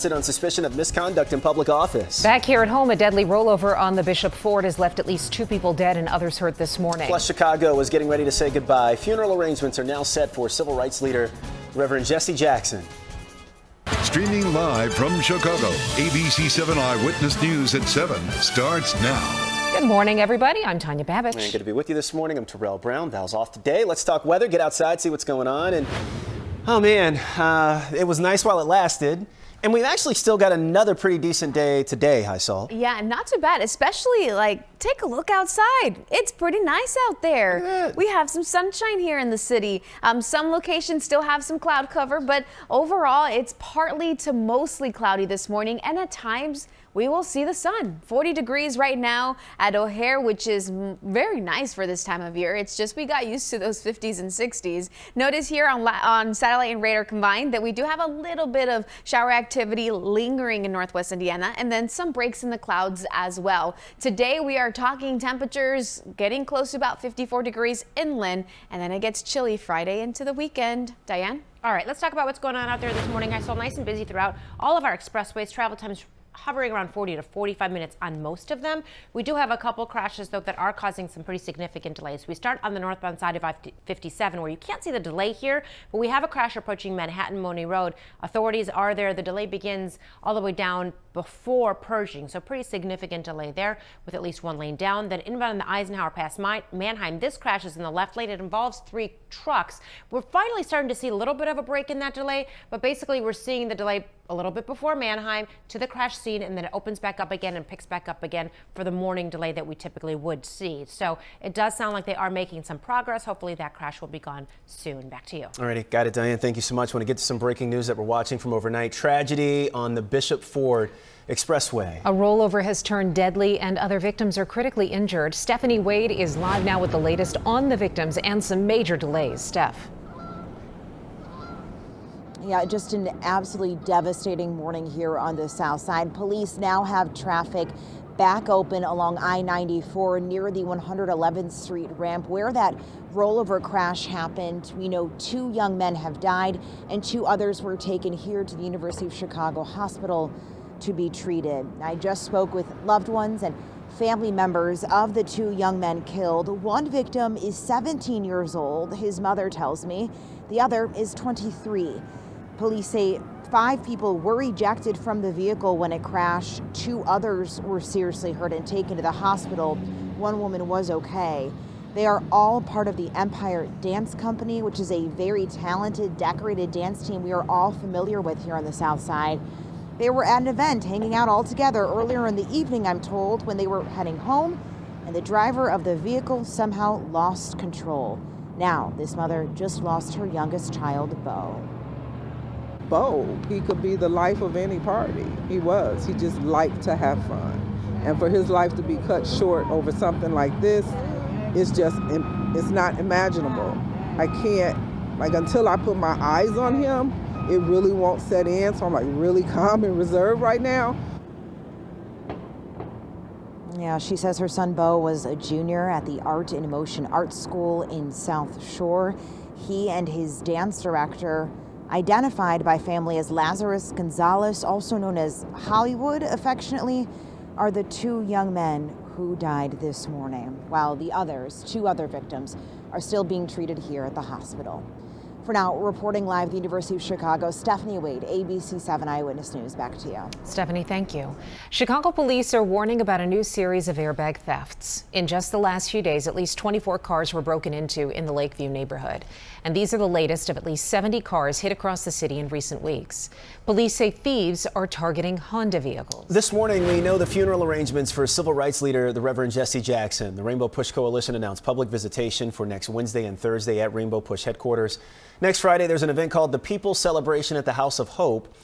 arrested on suspicion of misconduct in public office. Back here at home, a deadly rollover on the Bishop Ford has left at least 2 people dead and others hurt this morning. Plus, Chicago is getting ready to say goodbye. Funeral arrangements are now set for civil rights leader Reverend Jesse Jackson. Streaming live from Chicago, ABC7 Eyewitness News at 7 starts now. Good morning, everybody. I'm Tanya Babich. And good to be with you this morning. I'm Terrell Brown. Val's off today. Let's talk weather, get outside, see what's going on. And oh man, it was nice while it lasted. And we've actually still got another pretty decent day today, Hi-Sol. Yeah, not too bad, especially take a look outside. It's pretty nice out there. We have some sunshine here in the city. Some locations still have some cloud cover, but overall it's partly to mostly cloudy this morning, and at times we will see the sun. 40 degrees right now at O'Hare, which is very nice for this time of year. It's just we got used to those 50s and 60s. Notice here on satellite and radar combined that we do have a little bit of shower activity lingering in northwest Indiana, and then some breaks in the clouds as well. Today we are talking temperatures getting close to about 54 degrees inland, and then it gets chilly Friday into the weekend. Diane? All right, let's talk about what's going on out there this morning. I saw nice and busy throughout all of our expressways. Travel times hovering around 40 to 45 minutes on most of them. We do have a couple crashes, though, that are causing some pretty significant delays. We start on the northbound side of I-57, where you can't see the delay here, but we have a crash approaching Manhattan-Money Road. Authorities are there. The delay begins all the way down before Pershing, so pretty significant delay there with at least one lane down. Then inbound in the Eisenhower past Manheim, this crash is in the left lane. It involves 3 trucks. We're finally starting to see a little bit of a break in that delay, but basically we're seeing the delay a little bit before Manheim to the crash scene, and then it opens back up again and picks back up again for the morning delay that we typically would see. So it does sound like they are making some progress. Hopefully that crash will be gone soon. Back to you. All righty, got it, Diane. Thank you so much. I want to get to some breaking news that we're watching from overnight. Tragedy on the Bishop Ford Expressway. A rollover has turned deadly and other victims are critically injured. Stephanie Wade is live now with the latest on the victims and some major delays. Steph. Yeah, just an absolutely devastating morning here on the south side. Police now have traffic back open along I-94 near the 111th Street ramp where that rollover crash happened. We know 2 young men have died and 2 others were taken here to the University of Chicago Hospital to be treated. I just spoke with loved ones and family members of the 2 young men killed. One victim is 17 years old, his mother tells me. The other is 23. Police say 5 people were ejected from the vehicle when it crashed. 2 others were seriously hurt and taken to the hospital. 1 woman was okay. They are all part of the Empire Dance Company, which is a very talented, decorated dance team we are all familiar with here on the south side. They were at an event hanging out all together earlier in the evening, I'm told, when they were heading home, and the driver of the vehicle somehow lost control. Now, this mother just lost her youngest child, Beau. Beau, he could be the life of any party. He was. He just liked to have fun. And for his life to be cut short over something like this, it's not imaginable. I can't, until I put my eyes on him, it really won't set in. So I'm really calm and reserved right now. Yeah, she says her son Beau was a junior at the Art in Motion Art School in South Shore. He and his dance director, identified by family as Lazarus Gonzalez, also known as Hollywood affectionately, are the 2 young men who died this morning, while the others, 2 other victims, are still being treated here at the hospital. For now, reporting live at the University of Chicago, Stephanie Wade, ABC7 Eyewitness News. Back to you. Stephanie, thank you. Chicago police are warning about a new series of airbag thefts. In just the last few days, at least 24 cars were broken into in the Lakeview neighborhood. And these are the latest of at least 70 cars hit across the city in recent weeks. Police say thieves are targeting Honda vehicles. This morning, we know the funeral arrangements for civil rights leader, the Reverend Jesse Jackson. The Rainbow Push Coalition announced public visitation for next Wednesday and Thursday at Rainbow Push headquarters. Next Friday, there's an event called the People's Celebration at the House of Hope.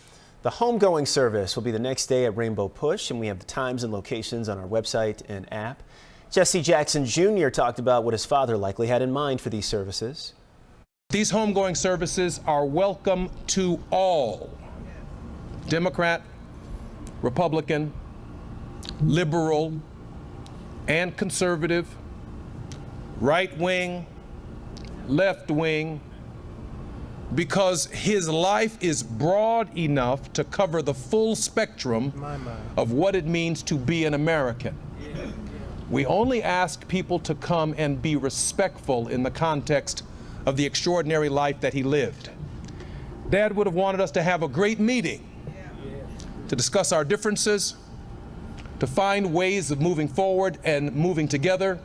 The homegoing service will be the next day at Rainbow Push, and we have the times and locations on our website and app. Jesse Jackson Jr. talked about what his father likely had in mind for these services. These homegoing services are welcome to all. Democrat, Republican, liberal, and conservative, right wing, left wing, because his life is broad enough to cover the full spectrum of what it means to be an American. We only ask people to come and be respectful in the context of the extraordinary life that he lived. Dad would have wanted us to have a great meeting to discuss our differences, to find ways of moving forward and moving together.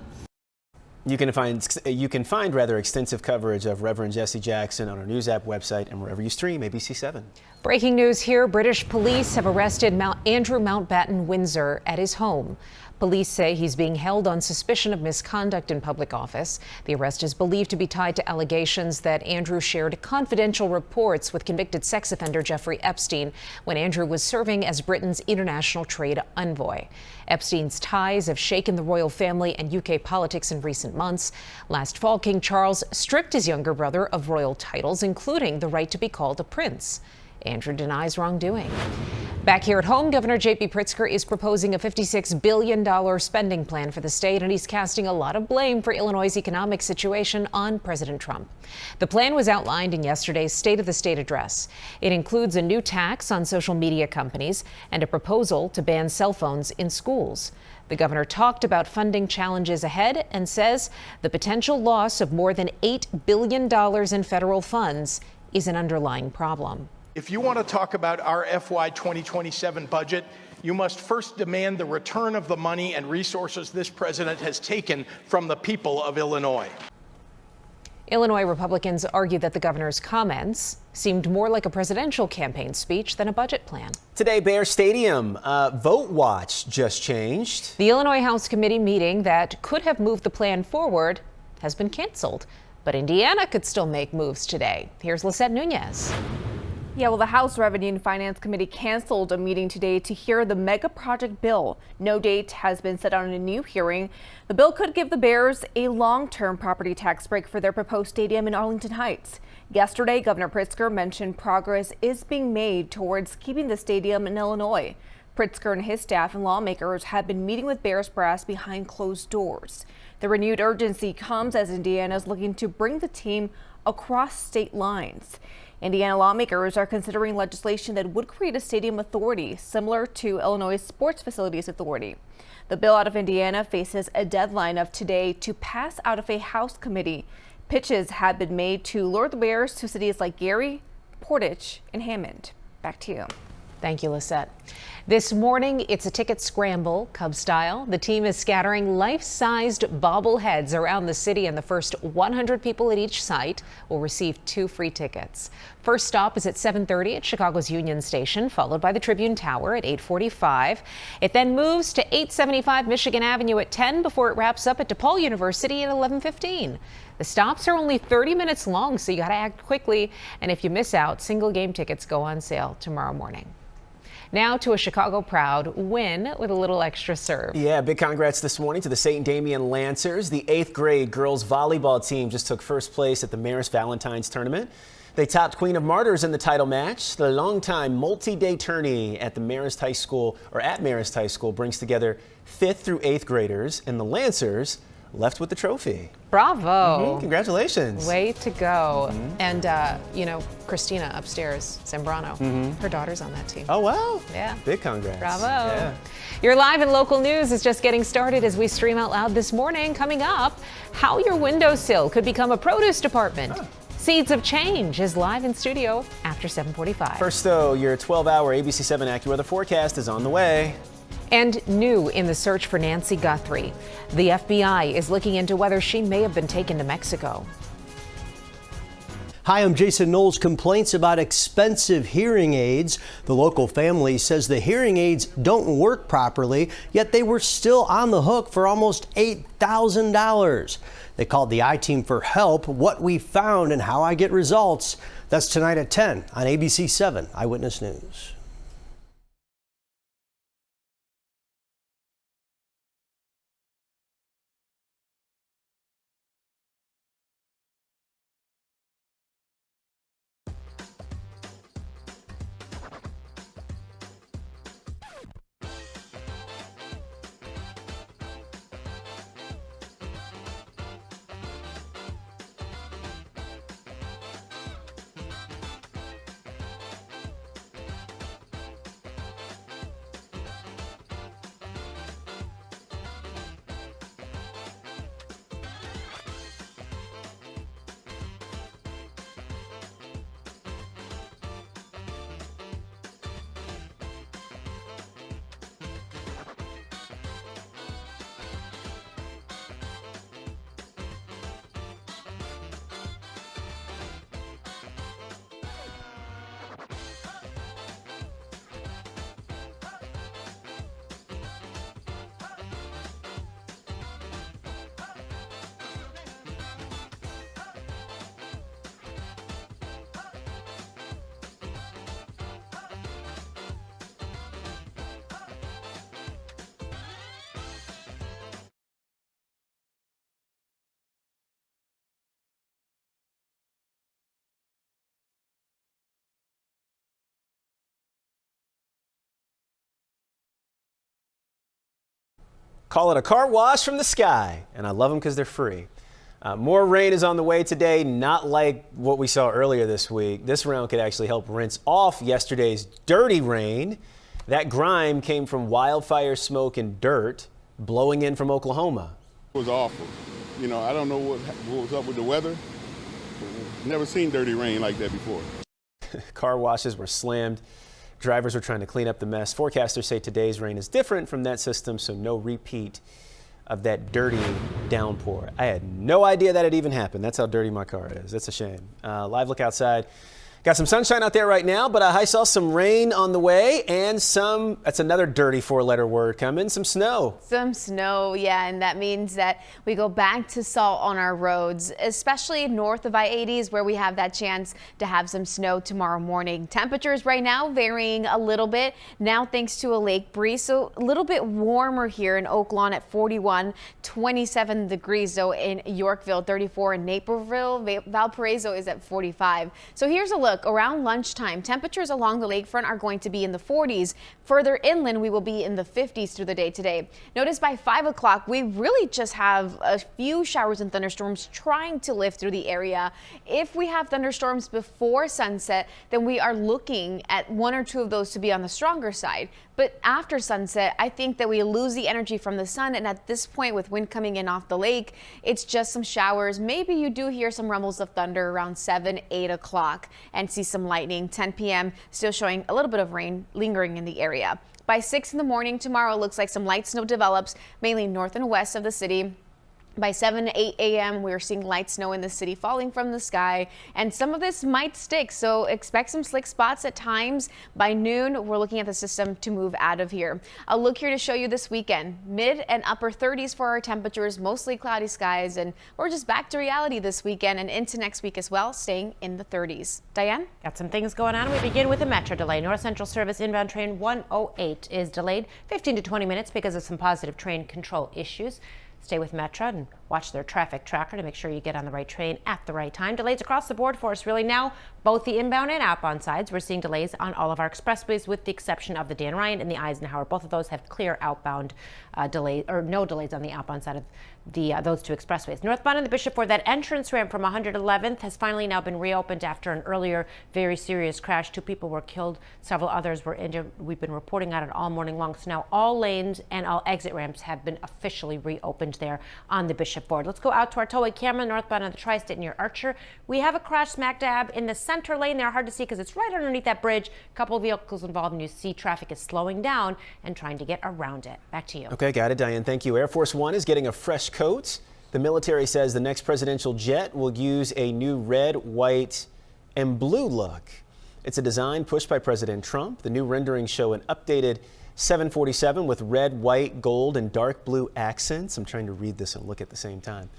You can find rather extensive coverage of Reverend Jesse Jackson on our news app website and wherever you stream ABC7. Breaking news here, British police have arrested Andrew Mountbatten Windsor at his home. Police say he's being held on suspicion of misconduct in public office. The arrest is believed to be tied to allegations that Andrew shared confidential reports with convicted sex offender Jeffrey Epstein when Andrew was serving as Britain's international trade envoy. Epstein's ties have shaken the royal family and UK politics in recent months. Last fall, King Charles stripped his younger brother of royal titles, including the right to be called a prince. Andrew denies wrongdoing. Back here at home, Governor J.B. Pritzker is proposing a $56 billion spending plan for the state, and he's casting a lot of blame for Illinois' economic situation on President Trump. The plan was outlined in yesterday's State of the State address. It includes a new tax on social media companies and a proposal to ban cell phones in schools. The governor talked about funding challenges ahead and says the potential loss of more than $8 billion in federal funds is an underlying problem. If you want to talk about our FY 2027 budget, you must first demand the return of the money and resources this president has taken from the people of Illinois. Illinois Republicans argue that the governor's comments seemed more like a presidential campaign speech than a budget plan. Today, Bear Stadium Vote Watch just changed. The Illinois House Committee meeting that could have moved the plan forward has been canceled, but Indiana could still make moves today. Here's Lisette Nunez. Yeah, well, the House Revenue and Finance Committee canceled a meeting today to hear the mega project bill. No date has been set on a new hearing. The bill could give the Bears a long-term property tax break for their proposed stadium in Arlington Heights. Yesterday, Governor Pritzker mentioned progress is being made towards keeping the stadium in Illinois. Pritzker and his staff and lawmakers have been meeting with Bears brass behind closed doors. The renewed urgency comes as Indiana is looking to bring the team across state lines. Indiana lawmakers are considering legislation that would create a stadium authority similar to Illinois' Sports Facilities Authority. The bill out of Indiana faces a deadline of today to pass out of a House committee. Pitches have been made to lure the Bears to cities like Gary, Portage, and Hammond. Back to you. Thank you, Lisette. This morning, it's a ticket scramble, Cub style. The team is scattering life-sized bobbleheads around the city, and the first 100 people at each site will receive 2 free tickets. First stop is at 7:30 at Chicago's Union Station, followed by the Tribune Tower at 8:45. It then moves to 875 Michigan Avenue at 10 before it wraps up at DePaul University at 11:15. The stops are only 30 minutes long, so you got to act quickly. And if you miss out, single game tickets go on sale tomorrow morning. Now to a Chicago proud win with a little extra serve. Yeah, big congrats this morning to the St. Damien Lancers. The 8th grade girls volleyball team just took first place at the Marist Valentine's tournament. They topped Queen of Martyrs in the title match. The longtime multi-day tourney at Marist High School brings together 5th through 8th graders, and the Lancers left with the trophy. Bravo. Congratulations. Way to go. And, Christina upstairs, Zambrano, her daughter's on that team. Oh, wow. Yeah. Big congrats. Bravo. Yeah. Your live and local news is just getting started as we stream out loud this morning. Coming up, how your windowsill could become a produce department. Seeds of Change is live in studio after 7:45. First, though, your 12-hour ABC7 AccuWeather forecast is on the way. And new in the search for Nancy Guthrie, the FBI is looking into whether she may have been taken to Mexico. Hi, I'm Jason Knowles. Complaints about expensive hearing aids. The local family says the hearing aids don't work properly, yet they were still on the hook for almost $8,000. They called the I-Team for help, what we found and how I get results. That's tonight at 10 on ABC7 Eyewitness News. Call it a car wash from the sky, and I love them because they're free. More rain is on the way today, not like what we saw earlier this week. This round could actually help rinse off yesterday's dirty rain. That grime came from wildfire smoke and dirt blowing in from Oklahoma. It was awful. You know, I don't know what was up with the weather. Never seen dirty rain like that before. Car washes were slammed. Drivers were trying to clean up the mess. Forecasters say today's rain is different from that system, so no repeat of that dirty downpour. I had no idea that it even happened. That's how dirty my car is. That's a shame. Live look outside. Got some sunshine out there right now, but I saw some rain on the way and that's another dirty four-letter word coming, some snow. Some snow, yeah, and that means that we go back to salt on our roads, especially north of I-80s where we have that chance to have some snow tomorrow morning. Temperatures right now varying a little bit, now thanks to a lake breeze, so a little bit warmer here in Oak Lawn at 41, 27 degrees though in Yorkville, 34 in Naperville, Valparaiso is at 45. So here's a look. Around lunchtime, temperatures along the lakefront are going to be in the 40s. Further inland, we will be in the 50s through the day today. Notice by 5 o'clock, we really just have a few showers and thunderstorms trying to lift through the area. If we have thunderstorms before sunset, then we are looking at one or two of those to be on the stronger side. But after sunset, I think that we lose the energy from the sun. And at this point, with wind coming in off the lake, it's just some showers. Maybe you do hear some rumbles of thunder around 7, 8 o'clock and see some lightning. 10 p.m. still showing a little bit of rain lingering in the area. By 6 in the morning tomorrow, looks like some light snow develops mainly north and west of the city. By 7 to 8 a.m., we're seeing light snow in the city falling from the sky, and some of this might stick, so expect some slick spots at times. By noon, we're looking at the system to move out of here. I'll look here to show you this weekend. Mid and upper 30s for our temperatures, mostly cloudy skies, and we're just back to reality this weekend and into next week as well, staying in the 30s. Diane? Got some things going on. We begin with a metro delay. North Central Service inbound train 108 is delayed 15 to 20 minutes because of some positive train control issues. Stay with Metra and watch their traffic tracker to make sure you get on the right train at the right time. Delays across the board for us really now, both the inbound and outbound sides. We're seeing delays on all of our expressways with the exception of the Dan Ryan and the Eisenhower. Both of those have clear outbound delays, or no delays on the outbound side of those two expressways. Northbound in the Bishop Ford, that entrance ramp from 111th has finally now been reopened after an earlier very serious crash. 2 people were killed, several others were injured. We've been reporting on it all morning long. So now all lanes and all exit ramps have been officially reopened there on the Bishop Ford. Let's go out to our tollway camera northbound on the Tri-State near Archer. We have a crash smack dab in the center lane there. Hard to see because it's right underneath that bridge. A couple of vehicles involved, and you see traffic is slowing down and trying to get around it. Back to you. Okay, got it, Diane. Thank you. Air Force One is getting a fresh coat. The military says the next presidential jet will use a new red, white, and blue look. It's a design pushed by President Trump. The new renderings show an updated 747 with red, white, gold, and dark blue accents. I'm trying to read this and look at the same time.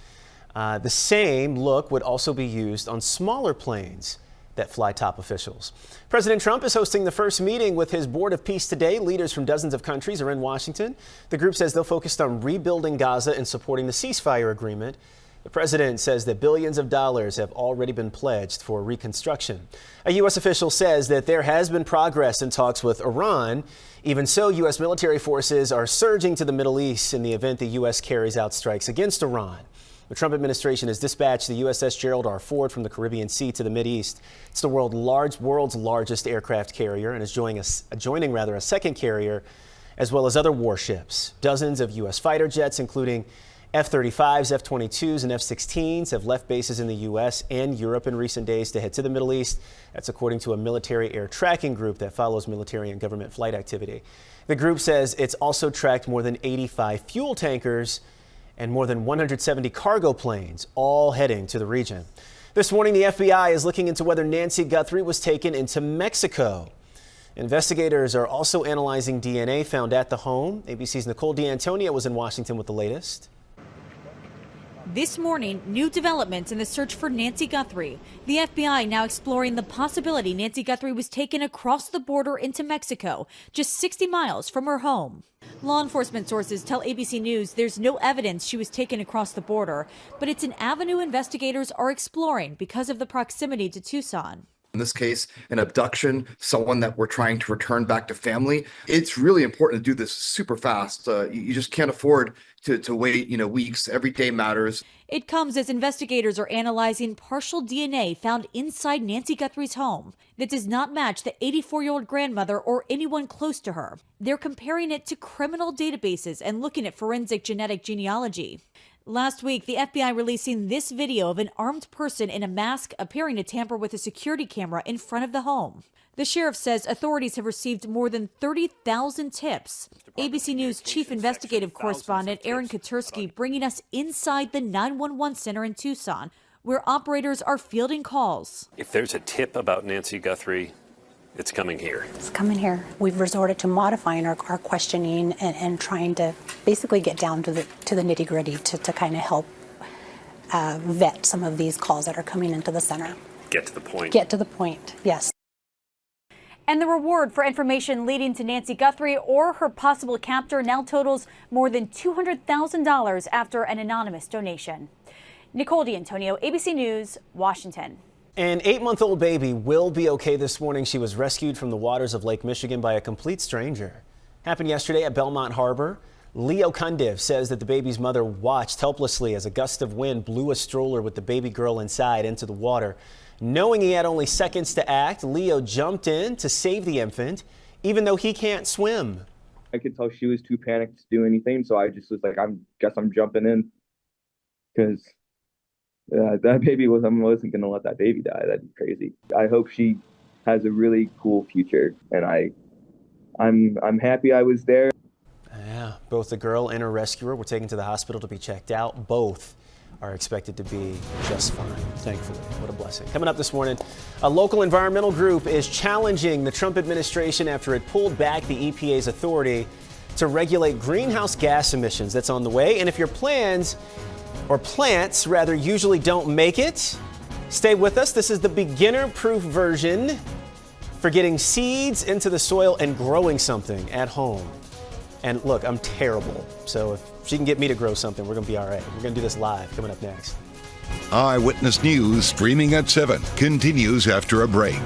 The same look would also be used on smaller planes that fly top officials. President Trump is hosting the first meeting with his Board of Peace today. Leaders from dozens of countries are in Washington. The group says they'll focus on rebuilding Gaza and supporting the ceasefire agreement. The president says that billions of dollars have already been pledged for reconstruction. A U.S. official says that there has been progress in talks with Iran. Even so, U.S. military forces are surging to the Middle East in the event the U.S. carries out strikes against Iran. The Trump administration has dispatched the USS Gerald R. Ford from the Caribbean Sea to the Mideast. It's the world's largest aircraft carrier and is joining a second carrier as well as other warships. Dozens of U.S. fighter jets, including F-35s, F-22s, and F-16s have left bases in the U.S. and Europe in recent days to head to the Middle East. That's according to a military air tracking group that follows military and government flight activity. The group says it's also tracked more than 85 fuel tankers and more than 170 cargo planes, all heading to the region. This morning, the FBI is looking into whether Nancy Guthrie was taken into Mexico. Investigators are also analyzing DNA found at the home. ABC's Nicole D'Antonio was in Washington with the latest. This morning, new developments in the search for Nancy Guthrie. The FBI now exploring the possibility Nancy Guthrie was taken across the border into Mexico, just 60 miles from her home. Law enforcement sources tell ABC News there's no evidence she was taken across the border, but it's an avenue investigators are exploring because of the proximity to Tucson. In this case, an abduction, someone that we're trying to return back to family. It's really important to do this super fast. You just can't afford to wait, weeks. Every day matters. It comes as investigators are analyzing partial DNA found inside Nancy Guthrie's home that does not match the 84-year-old grandmother or anyone close to her. They're comparing it to criminal databases and looking at forensic genetic genealogy. Last week, the FBI releasing this video of an armed person in a mask appearing to tamper with a security camera in front of the home. The sheriff says authorities have received more than 30,000 tips. ABC News chief investigative correspondent Aaron Katursky bringing us inside the 911 center in Tucson, where operators are fielding calls. If there's a tip about Nancy Guthrie, it's coming here. It's coming here. We've resorted to modifying our questioning and trying to basically get down to the nitty gritty to kind of help vet some of these calls that are coming into the center. Get to the point. Get to the point, yes. And the reward for information leading to Nancy Guthrie or her possible captor now totals more than $200,000 after an anonymous donation. Nicole D'Antonio, ABC News, Washington. An 8-month-old baby will be okay this morning. She was rescued from the waters of Lake Michigan by a complete stranger. Happened yesterday at Belmont Harbor. Leo Cundiv says that the baby's mother watched helplessly as a gust of wind blew a stroller with the baby girl inside into the water. Knowing he had only seconds to act, Leo jumped in to save the infant, even though he can't swim. I could tell she was too panicked to do anything, so I just was like, guess I'm jumping in, because that baby I wasn't gonna let that baby die. That'd be crazy. I hope she has a really cool future, and I'm happy I was there. Yeah, both the girl and her rescuer were taken to the hospital to be checked out. Both are expected to be just fine, thankfully. What a blessing. Coming up this morning, a local environmental group is challenging the Trump administration after it pulled back the EPA's authority to regulate greenhouse gas emissions. That's on the way. And if your plants usually don't make it, stay with us. This is the beginner-proof version for getting seeds into the soil and growing something at home. And look, I'm terrible. So if she can get me to grow something, we're going to be all right. We're going to do this live coming up next. Eyewitness News streaming at 7 continues after a break.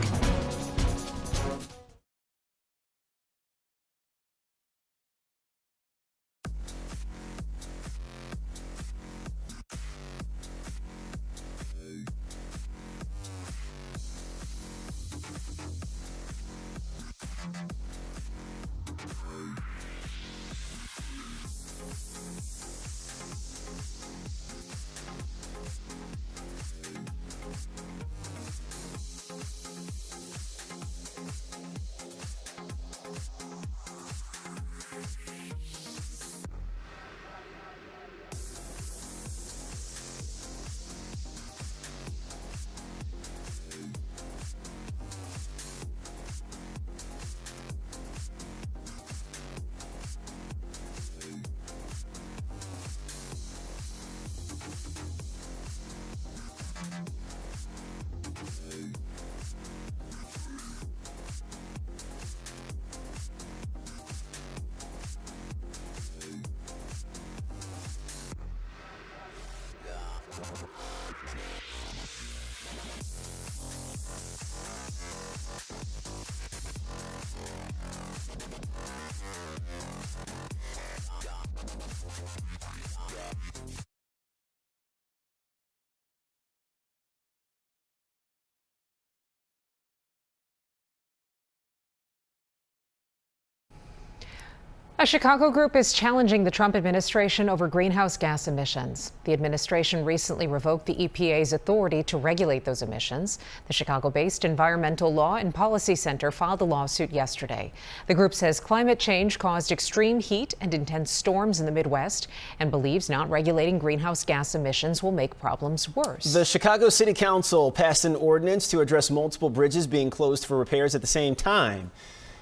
A Chicago group is challenging the Trump administration over greenhouse gas emissions. The administration recently revoked the EPA's authority to regulate those emissions. The Chicago-based Environmental Law and Policy Center filed a lawsuit yesterday. The group says climate change caused extreme heat and intense storms in the Midwest and believes not regulating greenhouse gas emissions will make problems worse. The Chicago City Council passed an ordinance to address multiple bridges being closed for repairs at the same time.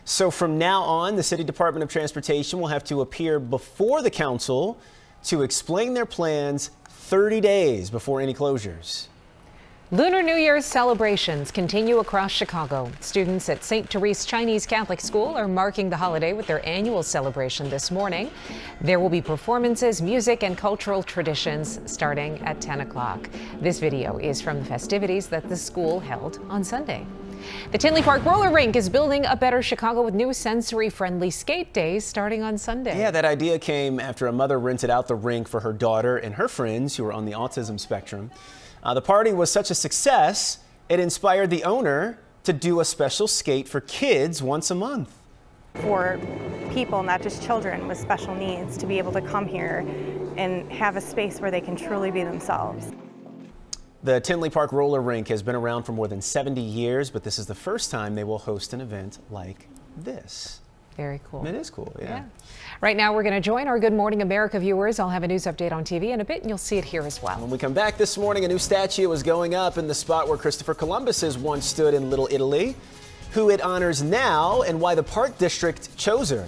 So from now on, the City Department of Transportation will have to appear before the council to explain their plans 30 days before any closures. Lunar New Year's celebrations continue across Chicago. Students at St. Therese Chinese Catholic School are marking the holiday with their annual celebration this morning. There will be performances, music, and cultural traditions starting at 10 o'clock. This video is from the festivities that the school held on Sunday. The Tinley Park roller rink is building a better Chicago with new sensory-friendly skate days starting on Sunday. Yeah, that idea came after a mother rented out the rink for her daughter and her friends who are on the autism spectrum. The party was such a success, it inspired the owner to do a special skate for kids once a month. For people, not just children with special needs, to be able to come here and have a space where they can truly be themselves. The Tinley Park roller rink has been around for more than 70 years, but this is the first time they will host an event like this. Very cool. It is cool, yeah. Right now, we're going to join our Good Morning America viewers. I'll have a news update on TV in a bit, and you'll see it here as well. When we come back this morning, a new statue is going up in the spot where Christopher Columbus has once stood in Little Italy, who it honors now, and why the Park District chose her.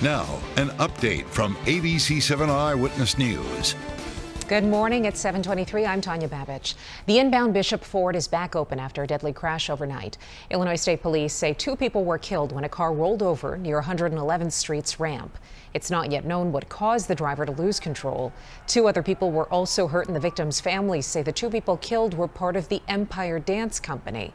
Now, an update from ABC7 Eyewitness News. Good morning. It's 7:23. I'm Tanya Babich. The inbound Bishop Ford is back open after a deadly crash overnight. Illinois State Police say 2 people were killed when a car rolled over near 111th Street's ramp. It's not yet known what caused the driver to lose control. 2 other people were also hurt, and the victims' families say the 2 people killed were part of the Empire Dance Company.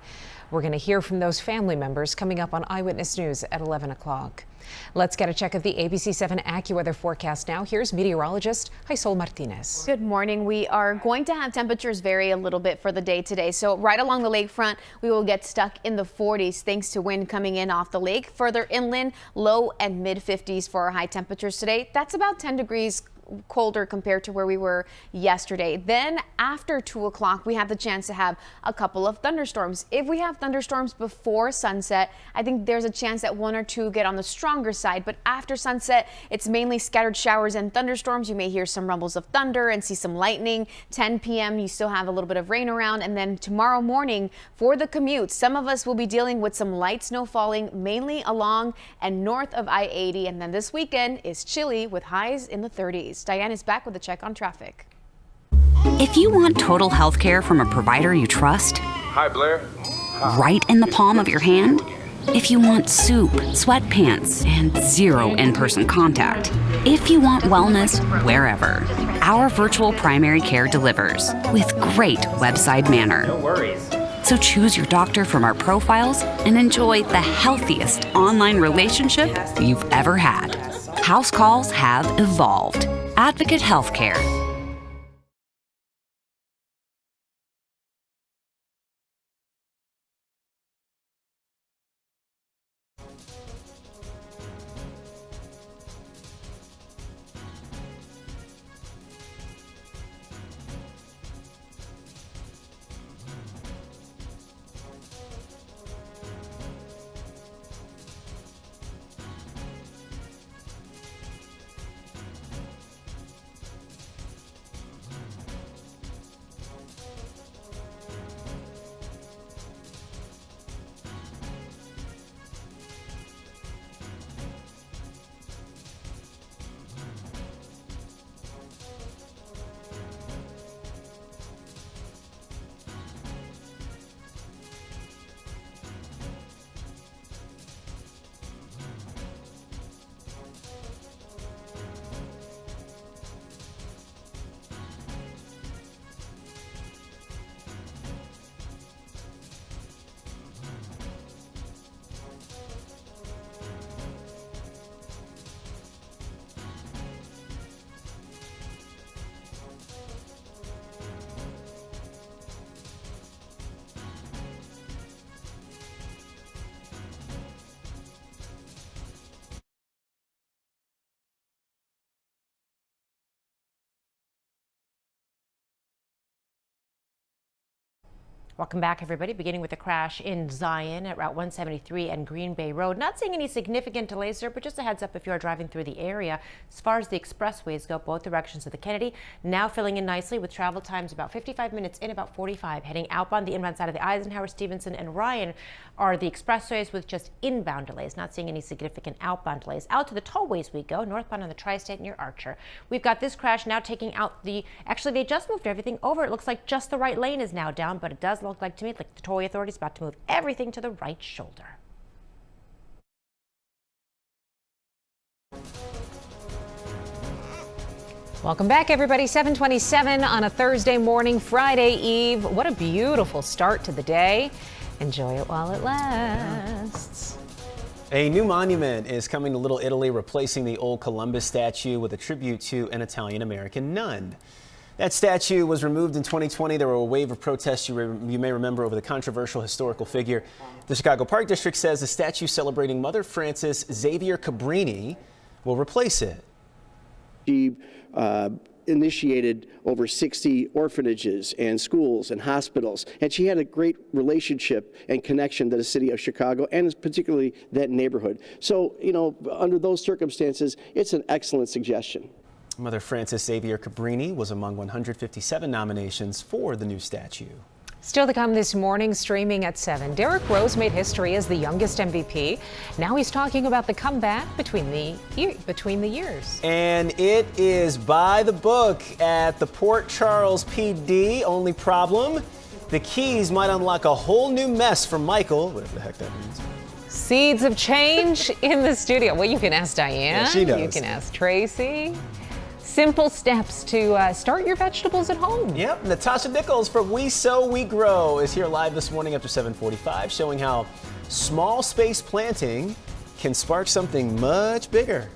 We're going to hear from those family members coming up on Eyewitness News at 11 o'clock. Let's get a check of the ABC7 AccuWeather forecast now. Here's meteorologist Jaisol Martinez. Good morning. We are going to have temperatures vary a little bit for the day today. So right along the lakefront, we will get stuck in the 40s thanks to wind coming in off the lake. Further inland, low and mid 50s for our high temperatures today. That's about 10 degrees colder compared to where we were yesterday. Then after 2 o'clock, we have the chance to have a couple of thunderstorms. If we have thunderstorms before sunset, I think there's a chance that 1 or 2 get on the stronger side. But after sunset, it's mainly scattered showers and thunderstorms. You may hear some rumbles of thunder and see some lightning. 10 p.m. you still have a little bit of rain around. And then tomorrow morning for the commute, some of us will be dealing with some light snow falling mainly along and north of I-80. And then this weekend is chilly with highs in the 30s. Diane is back with a check on traffic. If you want total health care from a provider you trust, Hi, Blair. right in the palm of your hand, if you want soup, sweatpants, and 0 in-person contact, if you want wellness wherever, our virtual primary care delivers with great website manner. No worries. So choose your doctor from our profiles and enjoy the healthiest online relationship you've ever had. House calls have evolved. Advocate Healthcare. Welcome back, everybody. Beginning with a crash in Zion at Route 173 and Green Bay Road. Not seeing any significant delays there, but just a heads up if you are driving through the area. As far as the expressways go, both directions of the Kennedy, now filling in nicely with travel times about 55 minutes in, about 45. Heading outbound the inbound side of the Eisenhower, Stevenson, and Ryan are the expressways with just inbound delays. Not seeing any significant outbound delays. Out to the tollways we go, northbound on the Tri-State near Archer. We've got this crash now taking out actually they just moved everything over. It looks like just the right lane is now down, but it does look like to me like the tollway authority is about to move everything to the right shoulder. Welcome back, everybody. 7:27 on a Thursday morning, Friday Eve. What a beautiful start to the day. Enjoy it while it lasts. A new monument is coming to Little Italy, replacing the old Columbus statue with a tribute to an Italian-American nun. That statue was removed in 2020. There were a wave of protests you may remember over the controversial historical figure. The Chicago Park District says the statue celebrating Mother Frances Xavier Cabrini will replace it. She initiated over 60 orphanages and schools and hospitals, and she had a great relationship and connection to the city of Chicago and particularly that neighborhood. So, you know, under those circumstances, it's an excellent suggestion. Mother Frances Xavier Cabrini was among 157 nominations for the new statue. Still to come this morning, streaming at 7. Derrick Rose made history as the youngest MVP. Now he's talking about the comeback between the years. And it is by the book at the Port Charles PD. Only problem, the keys might unlock a whole new mess for Michael, whatever the heck that means. Seeds of change in the studio. Well, you can ask Diane. Yeah, she knows. You can ask Tracy. Simple steps to start your vegetables at home. Yep, Natasha Nichols from We Sow, We Grow is here live this morning after 7:45, showing how small space planting can spark something much bigger.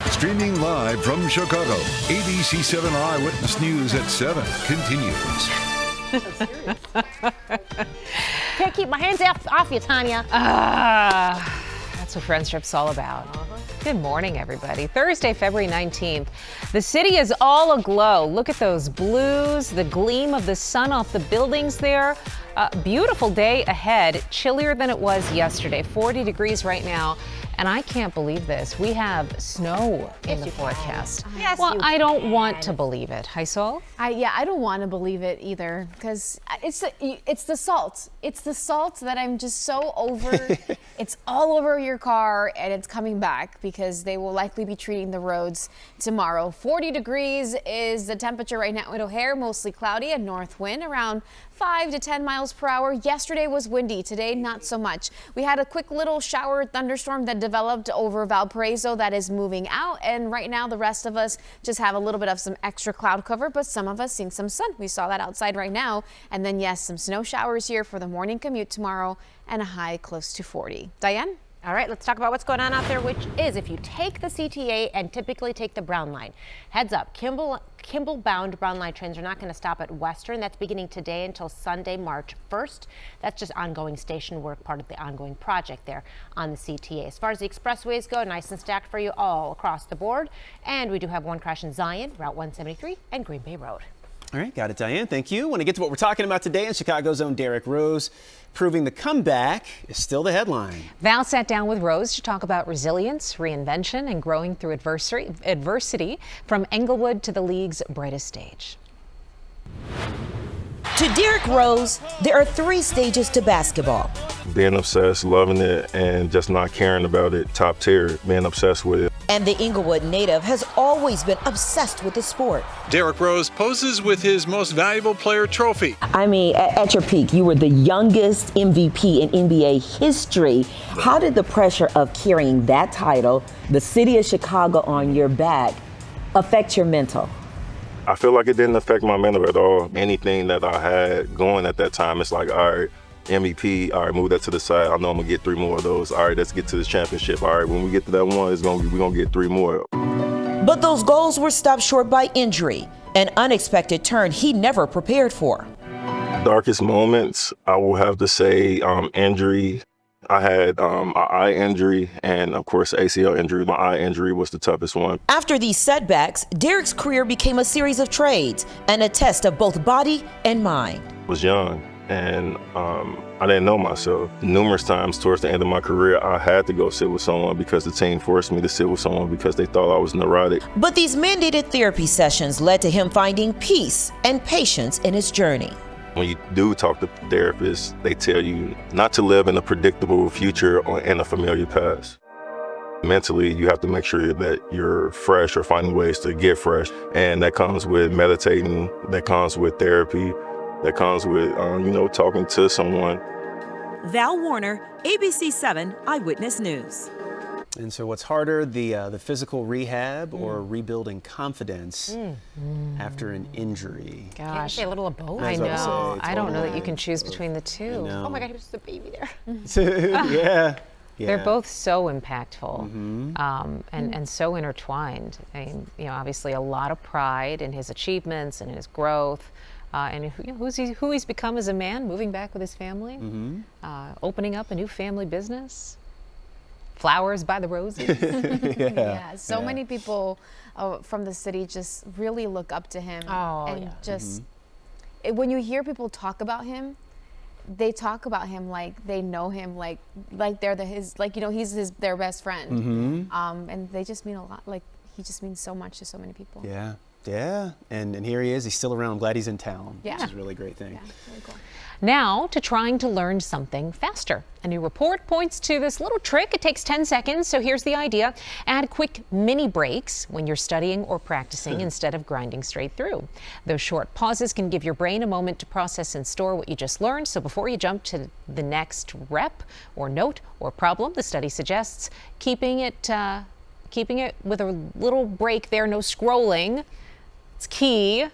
Streaming live from Chicago, ABC7 Eyewitness News at 7 continues. Can't keep my hands off you, Tanya. That's what friendship's all about. Good morning, everybody. Thursday, February 19th. The city is all aglow. Look at those blues, the gleam of the sun off the buildings there. Beautiful day ahead, chillier than it was yesterday. 40 degrees right now. And I can't believe this. We have snow in the forecast. Yes, well, I don't want to believe it. Hi, Sol? I don't want to believe it either, because it's the salt. It's the salt that I'm just so over. It's all over your car, and it's coming back because they will likely be treating the roads tomorrow. 40 degrees is the temperature right now in O'Hare, mostly cloudy, a north wind around 5 to 10 miles per hour. Yesterday was windy. Today, not so much. We had a quick little shower thunderstorm that developed over Valparaiso that is moving out. And right now, the rest of us just have a little bit of some extra cloud cover, but some of us seeing some sun. We saw that outside right now. And then, yes, some snow showers here for the morning commute tomorrow and a high close to 40. Diane? All right, let's talk about what's going on out there, which is if you take the CTA and typically take the Brown Line. Heads up, Kimball-bound Brown Line trains are not going to stop at Western. That's beginning today until Sunday, March 1st. That's just ongoing station work, part of the ongoing project there on the CTA. As far as the expressways go, nice and stacked for you all across the board. And we do have one crash in Zion, Route 173, and Green Bay Road. All right, got it, Diane. Thank you. Want to get to what we're talking about today, and Chicago's own Derrick Rose proving the comeback is still the headline. Val sat down with Rose to talk about resilience, reinvention, and growing through adversity from Englewood to the league's brightest stage. To Derrick Rose, there are 3 stages to basketball. Being obsessed, loving it, and just not caring about it, top tier, being obsessed with it. And the Englewood native has always been obsessed with the sport. Derrick Rose poses with his most valuable player trophy. I mean, at your peak, you were the youngest MVP in NBA history. How did the pressure of carrying that title, the city of Chicago on your back, affect your mental? I feel like it didn't affect my mental at all. Anything that I had going at that time, it's like, all right, MVP, all right, move that to the side. I know I'm gonna get 3 more of those. All right, let's get to this championship. All right, when we get to that one, we're gonna get 3 more. But those goals were stopped short by injury, an unexpected turn he never prepared for. Darkest moments, I will have to say injury. I had an eye injury and, of course, ACL injury. My eye injury was the toughest one. After these setbacks, Derrick's career became a series of trades and a test of both body and mind. I was young and I didn't know myself. Numerous times towards the end of my career, I had to go sit with someone because the team forced me to sit with someone because they thought I was neurotic. But these mandated therapy sessions led to him finding peace and patience in his journey. When you do talk to therapists, they tell you not to live in a predictable future or in a familiar past. Mentally, you have to make sure that you're fresh or finding ways to get fresh. And that comes with meditating, that comes with therapy, that comes with, talking to someone. Val Warner, ABC7 Eyewitness News. And so what's harder, the physical rehab or rebuilding confidence after an injury? Gosh. Can't you say a little of both? I know. I don't know that you can choose between the two. Oh my God, he was the baby there. Yeah. They're both so impactful and so intertwined. I mean, obviously a lot of pride in his achievements and in his growth. And who he's become as a man, moving back with his family, opening up a new family business. Flowers by the roses. So many people from the city just really look up to him. When you hear people talk about him, they talk about him like they know him, like they're he's their best friend. And they just mean a lot. Like he just means so much to so many people. Yeah. And here he is. He's still around. I'm glad he's in town. Yeah. Which is a really great thing. Yeah, really cool. Now to trying to learn something faster. A new report points to this little trick. It takes 10 seconds, so here's the idea. Add quick mini breaks when you're studying or practicing instead of grinding straight through. Those short pauses can give your brain a moment to process and store what you just learned, so before you jump to the next rep or note or problem, the study suggests keeping it with a little break there, no scrolling. It's key.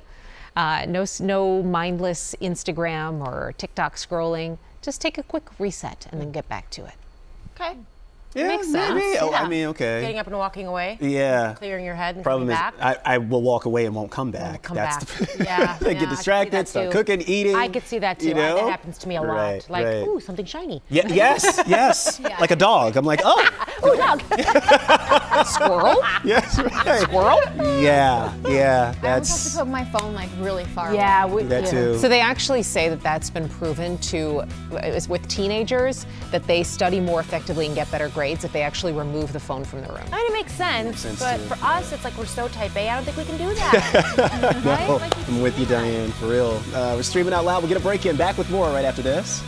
No mindless Instagram or TikTok scrolling. Just take a quick reset and then get back to it. Okay. Yeah, makes sense. maybe. Oh, I mean, okay. Getting up and walking away. Yeah. Clearing your head and Problem coming is, back. I will walk away and won't come back. Yeah. I get distracted, start cooking, eating. I could see that too. That happens to me a lot. Ooh, something shiny. Yeah, yes. Yeah. Like a dog. I'm like, oh. Ooh, dog. Squirrel? Yes, right. Squirrel? Yeah. I always have to put my phone really far away. That too. So they actually say that that's been proven with teenagers, that they study more effectively and get better grades if they actually remove the phone from the room. I mean, it makes sense, but too. for us, it's like we're so type A. I don't think we can do that. Right? No, I'm with you, Diane, for real. We're streaming out loud. We'll get a break in. Back with more right after this.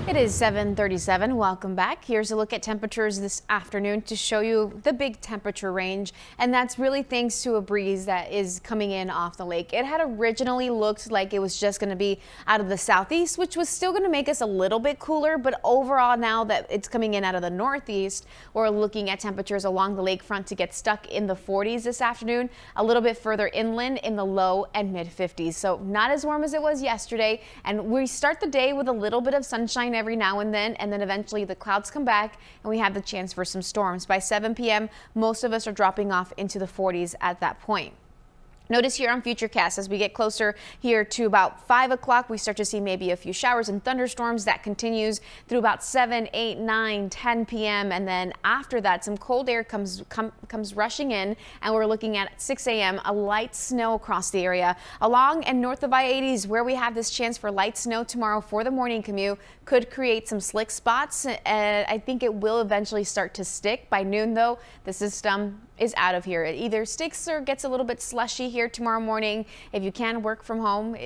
It is 7:37. Welcome back. Here's a look at temperatures this afternoon to show you the big temperature range, and that's really thanks to a breeze that is coming in off the lake. It had originally looked like it was just going to be out of the southeast, which was still going to make us a little bit cooler, but overall now that it's coming in out of the northeast, we're looking at temperatures along the lakefront to get stuck in the 40s this afternoon, a little bit further inland in the low and mid 50s. So not as warm as it was yesterday, and we start the day with a little bit of sunshine every now and then eventually the clouds come back and we have the chance for some storms. By 7 p.m., most of us are dropping off into the 40s at that point. Notice here on Futurecast, as we get closer here to about 5 o'clock, we start to see maybe a few showers and thunderstorms. That continues through about 7, 8, 9, 10 p.m. And then after that, some cold air comes rushing in, and we're looking at 6 a.m. a light snow across the area. Along and north of I-80s, where we have this chance for light snow tomorrow for the morning commute, could create some slick spots. I think it will eventually start to stick. By noon, though, the system is out of here. It either sticks or gets a little bit slushy here tomorrow morning. If you can work from home,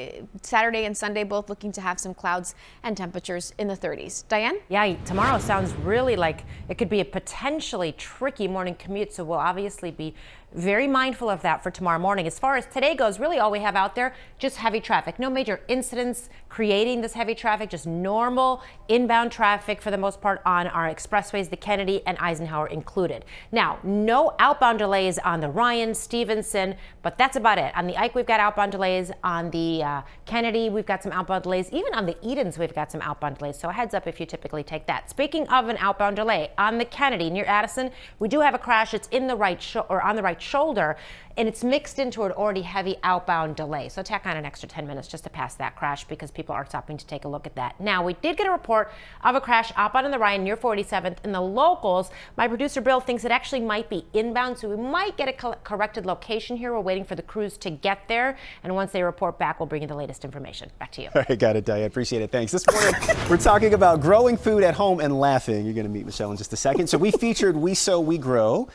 Saturday and Sunday both looking to have some clouds and temperatures in the 30s. Diane? Yeah, tomorrow sounds really like it could be a potentially tricky morning commute, so we'll obviously be very mindful of that for tomorrow morning. As far as today goes, really all we have out there, just heavy traffic. No major incidents creating this heavy traffic, just normal inbound traffic for the most part on our expressways, the Kennedy and Eisenhower included. Now, no outbound delays on the Ryan, Stevenson, but that's about it. On the Ike, we've got outbound delays. On the Kennedy, we've got some outbound delays. Even on the Edens, we've got some outbound delays. So a heads up if you typically take that. Speaking of an outbound delay, on the Kennedy near Addison, we do have a crash. It's in the right on the right shoulder, and it's mixed into an already heavy outbound delay. So tack on an extra 10 minutes just to pass that crash because people are stopping to take a look at that. Now, we did get a report of a crash outbound on the Ryan near 47th in the locals. My producer Bill thinks it actually might be inbound, so we might get a corrected location here. We're waiting for the crews to get there, and once they report back, we'll bring you the latest information. Back to you. All right, got it, Diane. Appreciate it. Thanks. This morning, we're talking about growing food at home and laughing. You're going to meet Michelle in just a second. So we featured We Sow, We Grow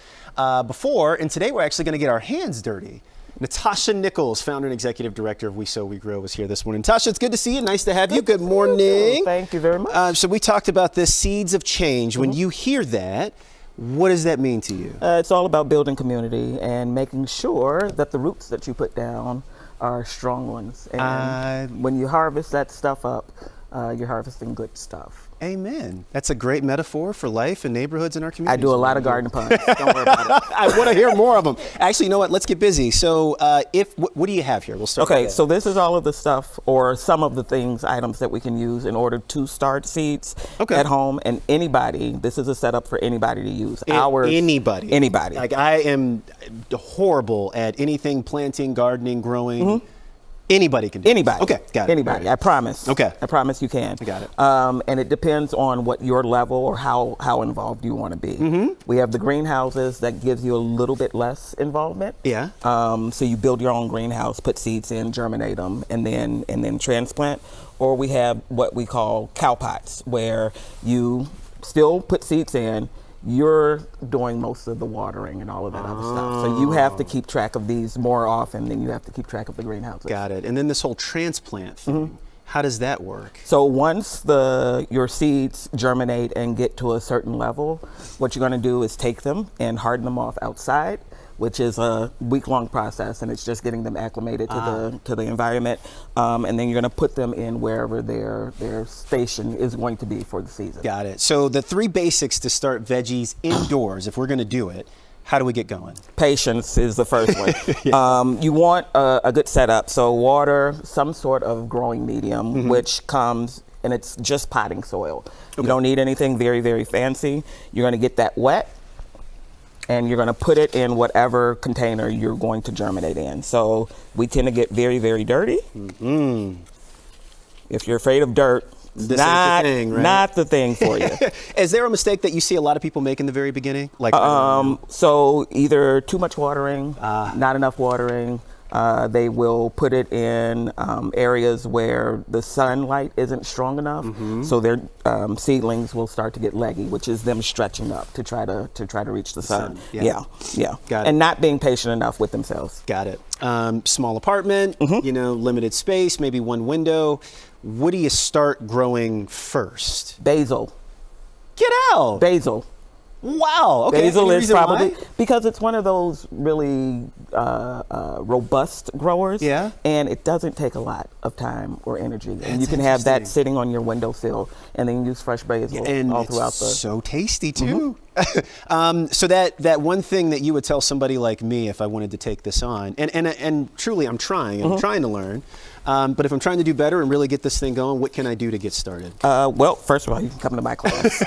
before, and today we're actually going to get our hands dirty. Natasha Nichols, founder and executive director of We Sow, We Grow, is here this morning. Natasha, it's good to see you. Nice to have you. Good morning. Thank you very much. So we talked about this seeds of change. When you hear that, what does that mean to you? It's all about building community and making sure that the roots that you put down are strong ones. And when you harvest that stuff up, you're harvesting good stuff. Amen. That's a great metaphor for life and neighborhoods in our community. I do a lot of garden puns. Don't worry about it. I want to hear more of them. Actually, you know what? Let's get busy. So what do you have here? We'll start. Okay, so this is all of the stuff or some of the items that we can use in order to start seeds at home. And anybody, this is a setup for anybody to use. Anybody. Anybody. Like I am horrible at anything planting, gardening, growing. Anybody can do Anybody. Okay, got it. Anybody, I promise. Okay. I promise you can. I got it. And it depends on what your level or how involved you want to be. We have the greenhouses that gives you a little bit less involvement. Yeah. So you build your own greenhouse, put seeds in, germinate them, and then transplant. Or we have what we call cow pots, where you still put seeds in, you're doing most of the watering and all of that other stuff. So you have to keep track of these more often than you have to keep track of the greenhouses. Got it. And then this whole transplant thing, how does that work? So once your seeds germinate and get to a certain level, what you're going to do is take them and harden them off outside, which is a week-long process, and it's just getting them acclimated to the environment. And then you're going to put them in wherever their station is going to be for the season. Got it. So the 3 basics to start veggies indoors, if we're going to do it, how do we get going? Patience is the first one. You want a good setup. So water, some sort of growing medium, which comes, and it's just potting soil. You don't need anything very, very fancy. You're going to get that wet, and you're going to put it in whatever container you're going to germinate in. So we tend to get very, very dirty. If you're afraid of dirt, this ain't the thing, right? Not the thing for you. Is there a mistake that you see a lot of people make in the very beginning? Like so either too much watering, not enough watering. They will put it in areas where the sunlight isn't strong enough, so their seedlings will start to get leggy, which is them stretching up to try to reach the sun. Yeah. Got it. And not being patient enough with themselves. Got it. Small apartment, limited space, maybe one window. what do you start growing first? Basil. Get out. Basil. Wow. Okay. Basil Any is reason probably why? because it's one of those really robust growers. Yeah. And it doesn't take a lot of time or energy. And you can have that sitting on your windowsill and then use fresh basil all throughout the. So tasty too. So that one thing that you would tell somebody like me if I wanted to take this on, and truly I'm trying to learn. But if I'm trying to do better and really get this thing going, what can I do to get started? Well, first of all, you can come to my class.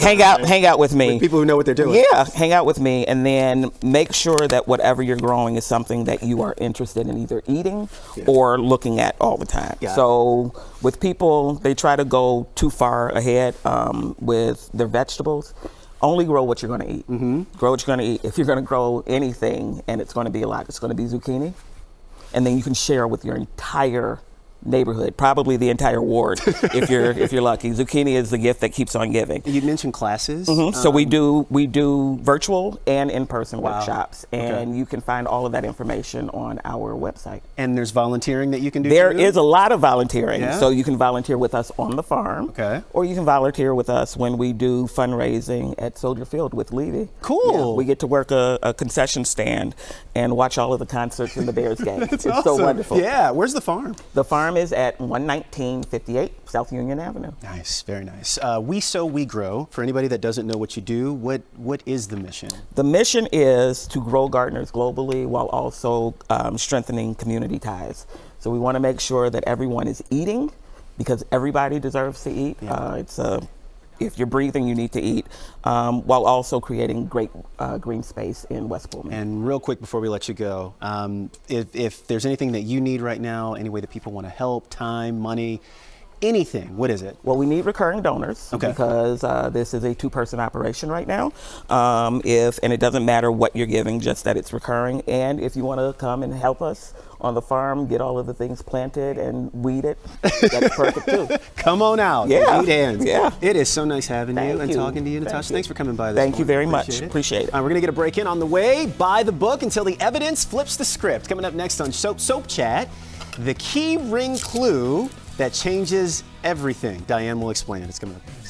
Hang out with me. With people who know what they're doing. Yeah, hang out with me, and then make sure that whatever you're growing is something that you are interested in either eating or looking at all the time. So with people, they try to go too far ahead with their vegetables. Only grow what you're going to eat. Grow what you're going to eat. If you're going to grow anything, and it's going to be a lot, it's going to be zucchini. And then you can share with your entire neighborhood, probably the entire ward, if you're lucky. Zucchini is the gift that keeps on giving. You mentioned classes. So we do virtual and in-person workshops, and you can find all of that information on our website. And there's volunteering that you can do. There is a lot of volunteering, Yeah? so you can volunteer with us on the farm, or you can volunteer with us when we do fundraising at Soldier Field with Levy. Cool. Yeah, we get to work a concession stand and watch all of the concerts in the Bears game. That's it's awesome. so wonderful. Yeah, where's the farm? The farm is at 11958 South Union Avenue. Nice, very nice. We Sow, We Grow. For anybody that doesn't know what you do, what is the mission? The mission is to grow gardeners globally while also strengthening community ties. So we want to make sure that everyone is eating because everybody deserves to eat. If you're breathing, you need to eat, while also creating great green space in West Pullman. And real quick before we let you go, if there's anything that you need right now, any way that people want to help, time, money, anything, what is it? Well, we need recurring donors because this is a two-person operation right now. And it doesn't matter what you're giving, just that it's recurring. And if you want to come and help us on the farm, get all of the things planted and weed it, that's perfect too. Come on out. Yeah. Need hands. Yeah. It is so nice having you Thank and you. talking to you, Thank Natasha. you. Thanks for coming by this Thank you very morning. much. Appreciate it. We're going to get a break in on the way. Buy the book until the evidence flips the script. Coming up next on Soap Chat, the key ring clue that changes everything. Diane will explain it. It's coming up next.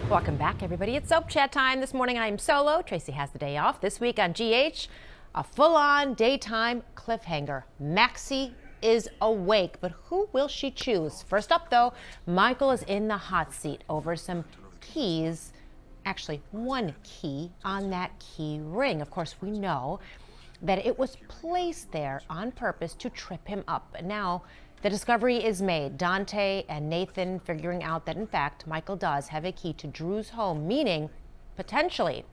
Welcome back, everybody. It's Soap Chat time. This morning I am solo. Tracy has the day off. This week on GH, a full-on daytime cliffhanger. Maxie is awake, but who will she choose? First up, though, Michael is in the hot seat over some keys, actually one key on that key ring. Of course, we know that it was placed there on purpose to trip him up. And now the discovery is made. Dante and Nathan figuring out that, in fact, Michael does have a key to Drew's home, meaning potentially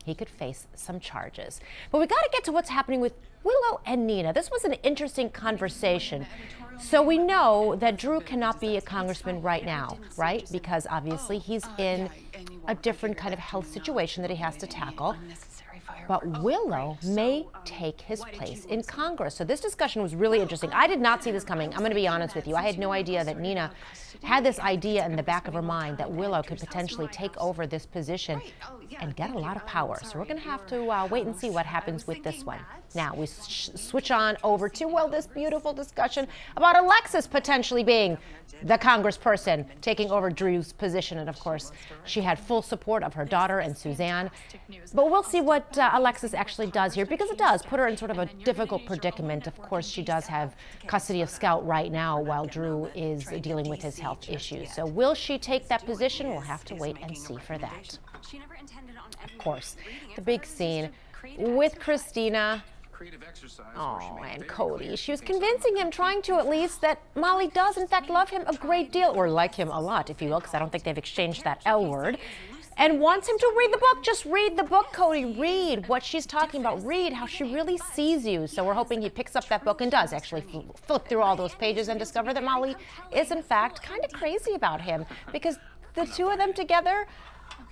he could face some charges. But we got to get to what's happening with Willow and Nina. This was an interesting conversation. So we know that Drew cannot be a congressman right now, right? Because obviously he's in a different kind of health situation that he has to tackle. but Willow may take his place in Congress. So this discussion was really interesting. I did not see this coming. I'm going to be honest with you. I had no idea that Nina had this idea in the back of her mind that Willow could potentially take over this position and get a lot of power. So we're going to have to wait and see what happens with this one. Now we switch on over to, well, this beautiful discussion about Alexis potentially being the congressperson taking over Drew's position. And of course, she had full support of her daughter and Suzanne. But we'll see what Alexis actually does here, because it does put her in sort of a difficult predicament. Of course, she does have custody of Scout right now while Drew is dealing with his health issues. So will she take that position? We'll have to wait and see for that. Of course, the big scene with Christina. Oh, and Cody. She was convincing him, trying to at least, that Molly does in fact love him a great deal, or like him a lot, if you will, because I don't think they've exchanged that L word, and wants him to read the book. Just read the book, Cody. Read what she's talking about. Read how she really sees you. So we're hoping he picks up that book and does actually flip through all those pages and discover that Molly is in fact kind of crazy about him, because the two of them together,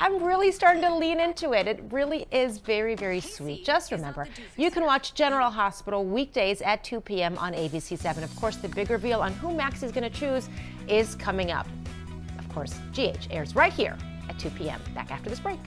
I'm really starting to lean into it. It really is very, very sweet. Just remember, you can watch General Hospital weekdays at 2 p.m. on ABC7. Of course, the big reveal on who Max is going to choose is coming up. Of course, GH airs right here at 2 p.m. Back after this break.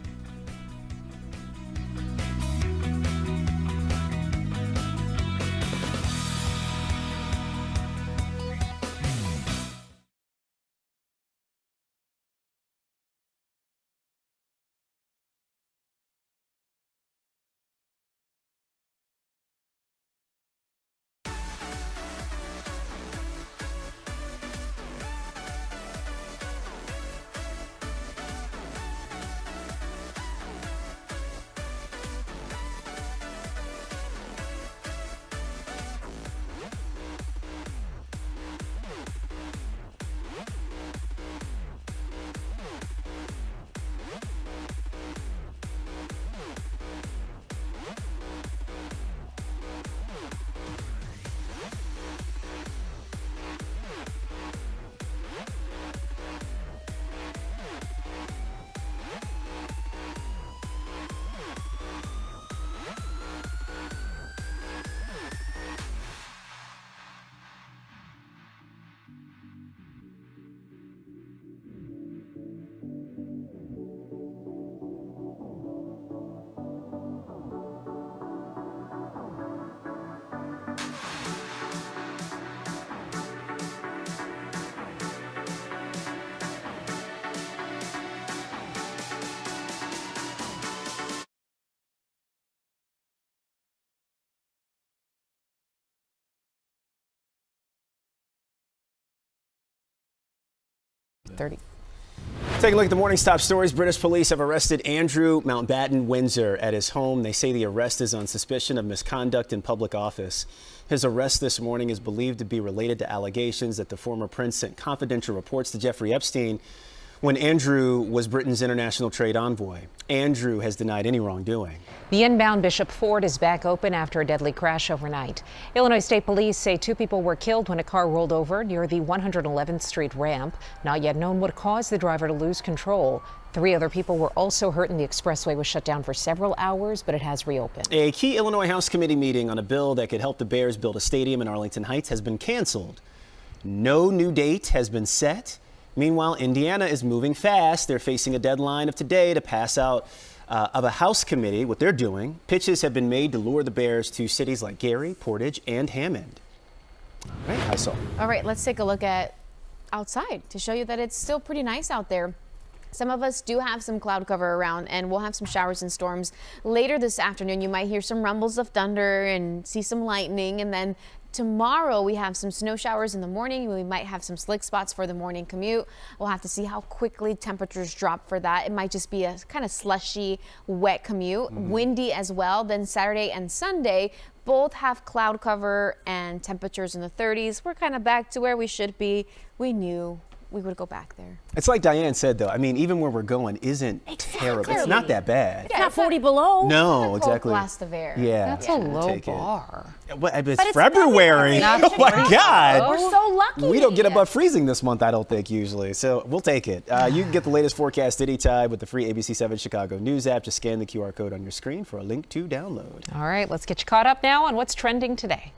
Take a look at the morning's top stories. British police have arrested Andrew Mountbatten Windsor at his home. They say the arrest is on suspicion of misconduct in public office. His arrest this morning is believed to be related to allegations that the former prince sent confidential reports to Jeffrey Epstein when Andrew was Britain's international trade envoy. Andrew has denied any wrongdoing. The inbound Bishop Ford is back open after a deadly crash overnight. Illinois State Police say 2 people were killed when a car rolled over near the 111th Street ramp. Not yet known what caused the driver to lose control. 3 other people were also hurt, and the expressway was shut down for several hours, but it has reopened. A key Illinois House committee meeting on a bill that could help the Bears build a stadium in Arlington Heights has been canceled. No new date has been set. Meanwhile, Indiana is moving fast. They're facing a deadline of today to pass out of a House committee. What they're doing, pitches have been made to lure the Bears to cities like Gary, Portage, and Hammond. All right, hi, Sol. All right, let's take a look at outside to show you that it's still pretty nice out there. Some of us do have some cloud cover around, and we'll have some showers and storms later this afternoon. You might hear some rumbles of thunder and see some lightning, and then tomorrow we have some snow showers in the morning. We might have some slick spots for the morning commute. We'll have to see how quickly temperatures drop for that. It might just be a kind of slushy, wet commute, windy as well. Then Saturday and Sunday both have cloud cover and temperatures in the 30s. We're kind of back to where we should be. We knew we would go back there. It's like Diane said, though. I mean, even where we're going isn't terrible. It's not that bad. It's not 40 below. No, exactly. Blast of air. Yeah. That's a low bar. It's February. Oh my God. We're so lucky. We don't get above freezing this month, I don't think, usually. So we'll take it. You can get the latest forecast anytime with the free ABC7 Chicago News app. Just scan the QR code on your screen for a link to download. All right, let's get you caught up now on what's trending today.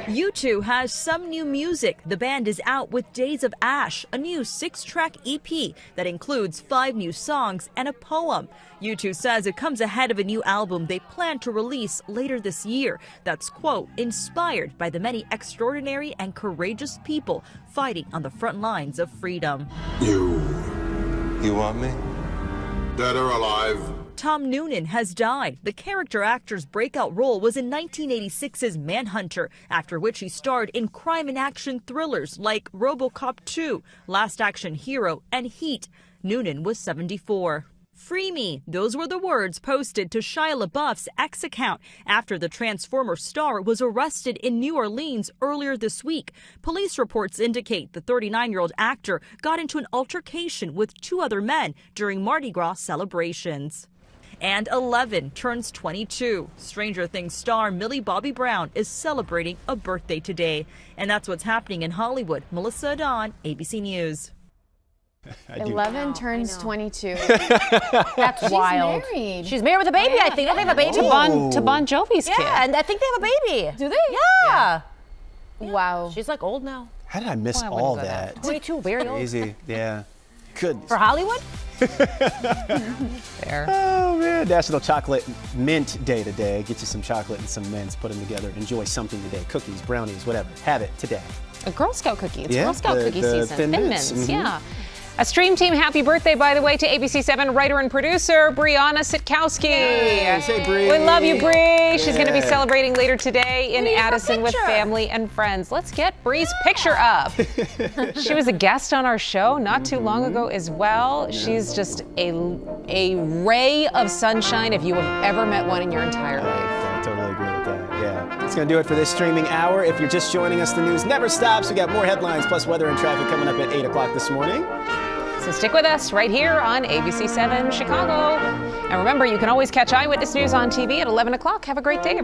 U2 has some new music. The band is out with Days of Ash, a new 6-track EP that includes 5 new songs and a poem. U2 says it comes ahead of a new album they plan to release later this year that's, quote, inspired by the many extraordinary and courageous people fighting on the front lines of freedom. You want me? Dead or alive? Tom Noonan has died. The character actor's breakout role was in 1986's Manhunter, after which he starred in crime and action thrillers like RoboCop 2, Last Action Hero, and Heat. Noonan was 74. Free me, those were the words posted to Shia LaBeouf's X account after the Transformer star was arrested in New Orleans earlier this week. Police reports indicate the 39-year-old actor got into an altercation with 2 other men during Mardi Gras celebrations. And 11 turns 22. Stranger Things star Millie Bobby Brown is celebrating a birthday today. And that's what's happening in Hollywood. Melissa Adon, ABC News. 11 turns 22. That's wild. Married. She's married with a baby, I think. Don't they have a baby? To Bon Jovi's kid. Yeah, and I think they have a baby. Do they? Yeah. Wow. She's like old now. How did I miss Well, I wouldn't all go that? 22, very old. Crazy. Yeah. Good. For Hollywood? There. Oh, man. National Chocolate Mint Day today. Get you some chocolate and some mints. Put them together. Enjoy something today. Cookies, brownies, whatever. Have it today. A Girl Scout cookie. It's Yeah, Girl Scout cookie the season. Thin Thin Mints. Mints, Mhm. yeah. A Stream Team happy birthday, by the way, to ABC7 writer and producer Brianna Sitkowski. Yes. Hey, Bree. We love you, Bree. She's going to be Yeah. celebrating later today in We need her Addison with picture. family and friends. Let's get Bree's picture up. She was a guest on our show not too long ago as well. She's just a ray of sunshine if you have ever met one in your entire life. I totally agree with that. Yeah. That's going to do it for this streaming hour. If you're just joining us, the news never stops. We got more headlines plus weather and traffic coming up at 8 o'clock this morning. So stick with us right here on ABC7 Chicago. And remember, you can always catch Eyewitness News on TV at 11 o'clock. Have a great day, everybody.